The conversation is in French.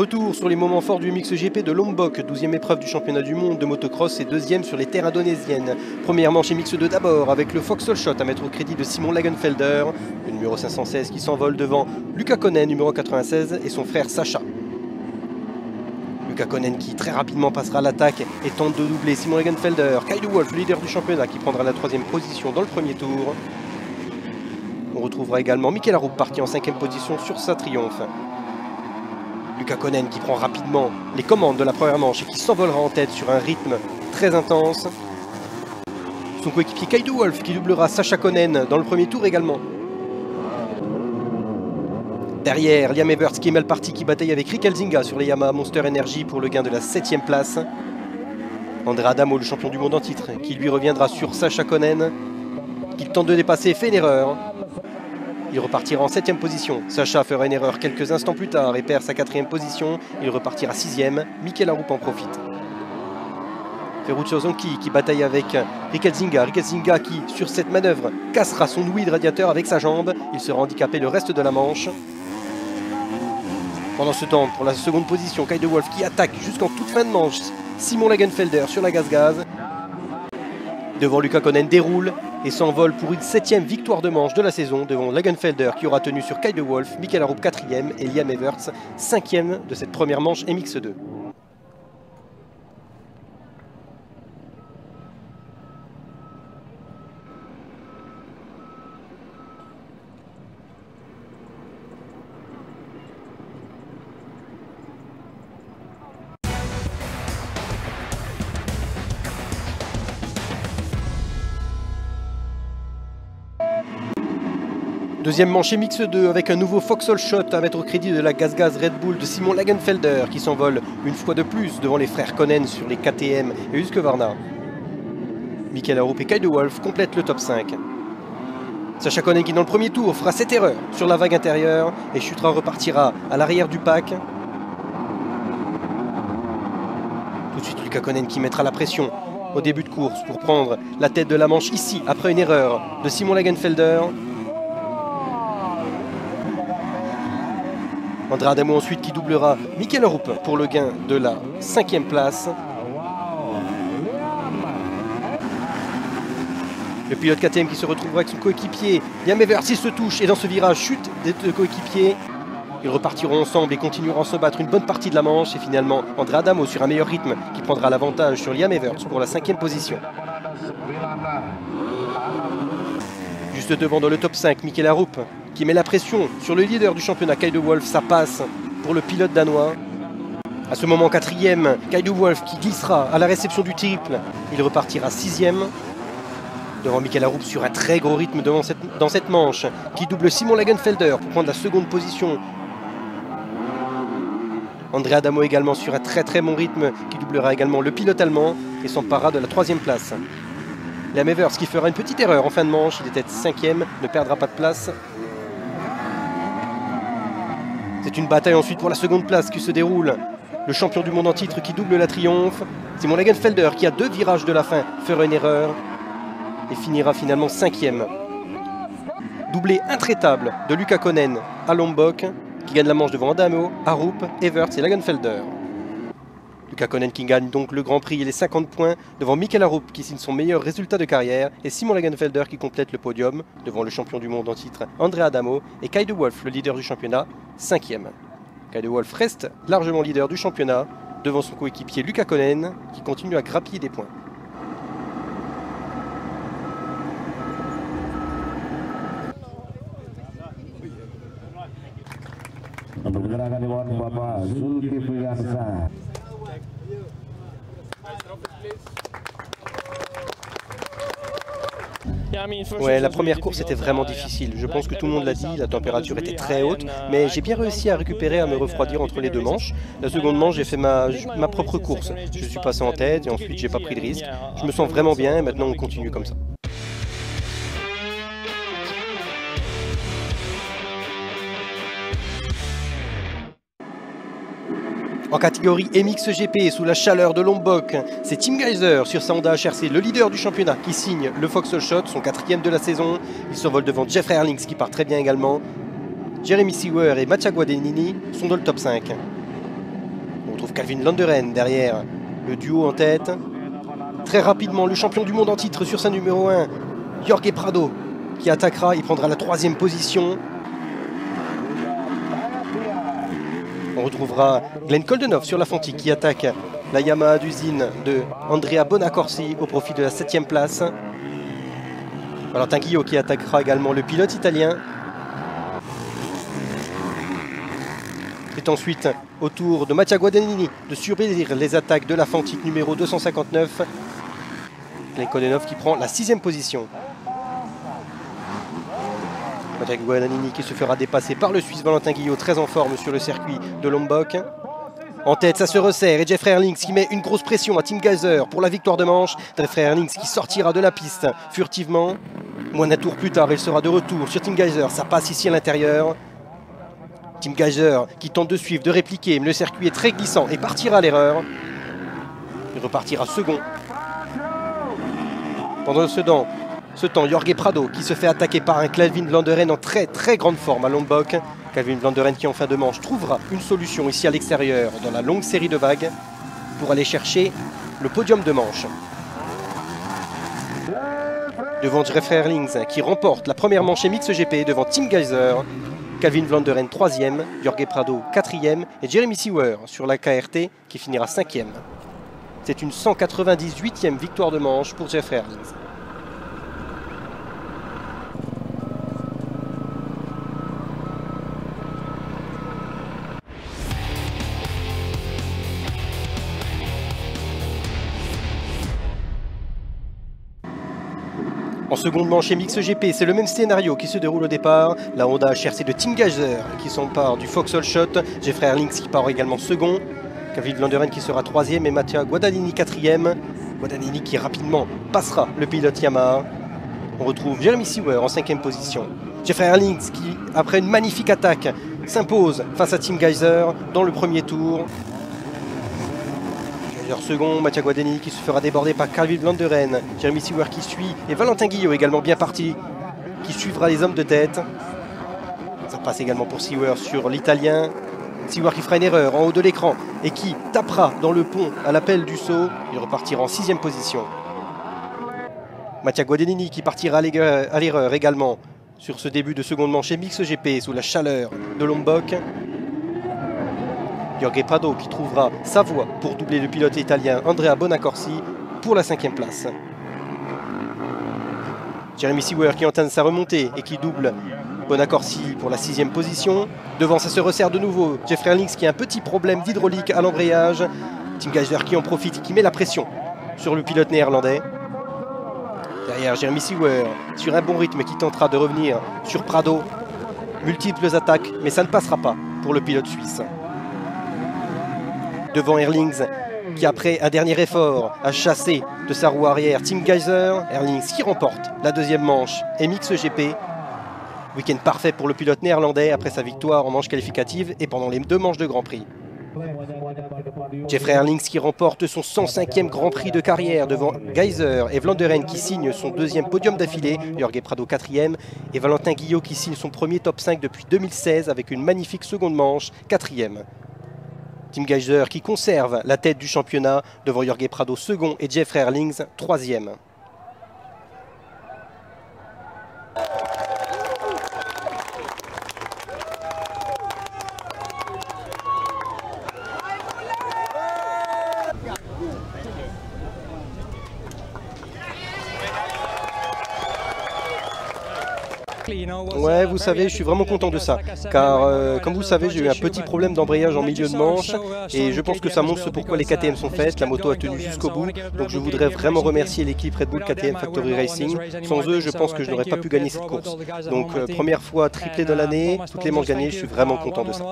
Retour sur les moments forts du mix GP de Lombok, 12e épreuve du championnat du monde de motocross et 2e sur les terres indonésiennes. Première manche et mix 2 d'abord avec le Foxhole Shot à mettre au crédit de Simon Lagenfelder, le numéro 516 qui s'envole devant Luca Konen, numéro 96, et son frère Sacha. Luca Konen qui très rapidement passera à l'attaque et tente de doubler Simon Lagenfelder. Kay de Wolf, le leader du championnat, qui prendra la 3e position dans le premier tour. On retrouvera également Mikel Arup parti en 5e position sur sa triomphe. Luca Konen qui prend rapidement les commandes de la première manche et qui s'envolera en tête sur un rythme très intense. Son coéquipier Kay de Wolf qui doublera Sacha Konen dans le premier tour également. Derrière, Liam Everts qui est mal parti, qui bataille avec Rick Elzinga sur les Yamaha Monster Energy pour le gain de la 7e place. André Adamo, le champion du monde en titre, qui lui reviendra sur Sacha Konen, qui tente de dépasser, fait une erreur. Il repartira en 7e position. Sacha fera une erreur quelques instants plus tard et perd sa 4e position. Il repartira 6e. Mikel Arup en profite. Ferruccio Zonchi qui bataille avec Rick Elzinga. Rick Elzinga qui, sur cette manœuvre, cassera son ouïe de radiateur avec sa jambe. Il sera handicapé le reste de la manche. Pendant ce temps, pour la seconde position, Kay de Wolf qui attaque jusqu'en toute fin de manche Simon Lagenfelder sur la gaz-gaz. Devant Luca Konen déroule et s'envole pour une 7e victoire de manche de la saison devant Lagenfelder qui aura tenu sur Kay de Wolf, Mikel Arup 4e et Liam Everts 5e de cette première manche MX2. Deuxième manche MX2 avec un nouveau Foxhole Shot à mettre au crédit de la gaz-gaz Red Bull de Simon Lagenfelder qui s'envole une fois de plus devant les frères Konen sur les KTM et Husqvarna. Mikel Arup et Kay de Wolf complètent le top 5. Sacha Konen qui dans le premier tour fera cette erreur sur la vague intérieure et chutera, repartira à l'arrière du pack. Tout de suite Luca Konen qui mettra la pression au début de course pour prendre la tête de la manche ici après une erreur de Simon Lagenfelder. André Adamo ensuite qui doublera Mikel Arup pour le gain de la 5e place. Le pilote KTM qui se retrouvera avec son coéquipier Liam Everts, il se touche et dans ce virage chute des deux coéquipiers. Ils repartiront ensemble et continueront à se battre une bonne partie de la manche. Et finalement André Adamo sur un meilleur rythme qui prendra l'avantage sur Liam Everts pour la 5e position. Juste devant dans le top 5, Mikel Arup qui met la pression sur le leader du championnat, Kay de Wolf. Ça passe pour le pilote danois. À ce moment 4e, Kay de Wolf qui glissera à la réception du triple. Il repartira 6e. Devant Mikel Arup sur un très gros rythme dans cette manche, qui double Simon Lagenfelder pour prendre la seconde position. André Adamo également sur un très bon rythme, qui doublera également le pilote allemand et s'emparera de la 3e place. Liam Everts qui fera une petite erreur en fin de manche, il était 5e, ne perdra pas de place. C'est une bataille ensuite pour la seconde place qui se déroule. Le champion du monde en titre qui double la triomphe. Simon Lagenfelder qui à 2 virages de la fin fera une erreur et finira finalement 5e. Doublé intraitable de Luca Konen à Lombok qui gagne la manche devant Adamo, Arup, Everts et Lagenfelder. Luca Konen qui gagne donc le Grand Prix et les 50 points devant Mikel Arup qui signe son meilleur résultat de carrière et Simon Lagenfelder qui complète le podium devant le champion du monde en titre André Adamo et Kay de Wolf, le leader du championnat, 5e. Kay de Wolf reste largement leader du championnat devant son coéquipier Luca Konen qui continue à grappiller des points. Ouais, la première course était vraiment difficile. Je pense que tout le monde l'a dit, la température était très haute, mais j'ai bien réussi à récupérer, à me refroidir entre les 2 manches. La seconde manche, j'ai fait ma propre course. Je suis passé en tête et ensuite j'ai pas pris de risque. Je me sens vraiment bien et maintenant on continue comme ça. En catégorie MXGP, sous la chaleur de Lombok, c'est Tim Gajser sur sa Honda HRC, le leader du championnat, qui signe le Foxhole Shot, son 4e de la saison. Il s'envole devant Jeff Erlings qui part très bien également. Jeremy Seewer et Mattia Guadagnini sont dans le top 5. On retrouve Calvin Landeren derrière le duo en tête. Très rapidement, le champion du monde en titre sur sa numéro 1, Jorge Prado, qui attaquera. Il prendra la 3e position. On retrouvera Glenn Koldenhoff sur la Fantique qui attaque la Yamaha d'usine de Andrea Bonacorsi au profit de la 7e place. Valentin Guillot qui attaquera également le pilote italien. C'est ensuite au tour de Mattia Guadagnini de surveiller les attaques de la Fantique numéro 259. Glenn Koldenhoff qui prend la 6e position. Mattia Guadagnini qui se fera dépasser par le Suisse Valentin Guillot, très en forme sur le circuit de Lombok. En tête, ça se resserre et Jeffrey Herlings qui met une grosse pression à Tim Gajser pour la victoire de manche. Jeffrey Herlings qui sortira de la piste furtivement. Moins d'un tour plus tard, il sera de retour sur Tim Gajser. Ça passe ici à l'intérieur. Tim Gajser qui tente de suivre, de répliquer, mais le circuit est très glissant et partira à l'erreur. Il repartira second. Pendant ce temps, Jorge Prado qui se fait attaquer par un Calvin Landeren en très grande forme à Lombok. Calvin Landeren qui en fin de manche trouvera une solution ici à l'extérieur dans la longue série de vagues pour aller chercher le podium de manche. Devant Jeffrey Herlings qui remporte la première manche MXGP devant Tim Gajser. Calvin Landeren 3e, Jorge Prado 4e et Jeremy Seewer sur la KRT qui finira 5e. C'est une 198e victoire de manche pour Jeffrey Herlings. En seconde manche MXGP, c'est le même scénario qui se déroule au départ. La Honda HRC de Tim Gajser qui s'empare du Vauxhall Shot. Jeffrey Herlings qui part également second. Calvin Landeren qui sera 3e et Mattia Guadagnini 4e. Guadagnini qui rapidement passera le pilote Yamaha. On retrouve Jeremy Seewer en 5e position. Jeffrey Herlings qui, après une magnifique attaque, s'impose face à Tim Gajser dans le premier tour. Second, Mattia Guadagnini qui se fera déborder par Calvin Landeren. Jeremy Seewer qui suit et Valentin Guillot également bien parti qui suivra les hommes de tête. Ça passe également pour Seewer sur l'italien. Seewer qui fera une erreur en haut de l'écran et qui tapera dans le pont à l'appel du saut. Il repartira en 6e position. Mattia Guadagnini qui partira à l'erreur également sur ce début de seconde manche MXGP sous la chaleur de Lombok. Jorge Prado qui trouvera sa voie pour doubler le pilote italien Andrea Bonacorsi pour la 5e place. Jeremy Seewer qui entame sa remontée et qui double Bonacorsi pour la 6e position. Devant, ça se resserre de nouveau. Jeffrey Herlings qui a un petit problème d'hydraulique à l'embrayage. Tim Gajser qui en profite et qui met la pression sur le pilote néerlandais. Derrière, Jeremy Seewer sur un bon rythme qui tentera de revenir sur Prado. Multiples attaques, mais ça ne passera pas pour le pilote suisse. Devant Herlings qui après un dernier effort a chassé de sa roue arrière Tim Gajser. Herlings qui remporte la 2e manche MXGP. Week-end parfait pour le pilote néerlandais après sa victoire en manche qualificative et pendant les 2 manches de Grand Prix. Jeffrey Herlings qui remporte son 105e Grand Prix de carrière devant Gajser et Landeren qui signe son 2e podium d'affilée, Jorge Prado 4e et Valentin Guillot qui signe son premier top 5 depuis 2016 avec une magnifique seconde manche, 4e. Tim Gajser qui conserve la tête du championnat devant Jorge Prado second et Jeffrey Herlings 3e. Ouais, vous savez, je suis vraiment content de ça, car comme vous le savez, j'ai eu un petit problème d'embrayage en milieu de manche, et je pense que ça montre pourquoi les KTM sont faites, la moto a tenu jusqu'au bout, donc je voudrais vraiment remercier l'équipe Red Bull KTM Factory Racing. Sans eux, je pense que je n'aurais pas pu gagner cette course. Donc première fois triplé de l'année, toutes les manches gagnées, je suis vraiment content de ça.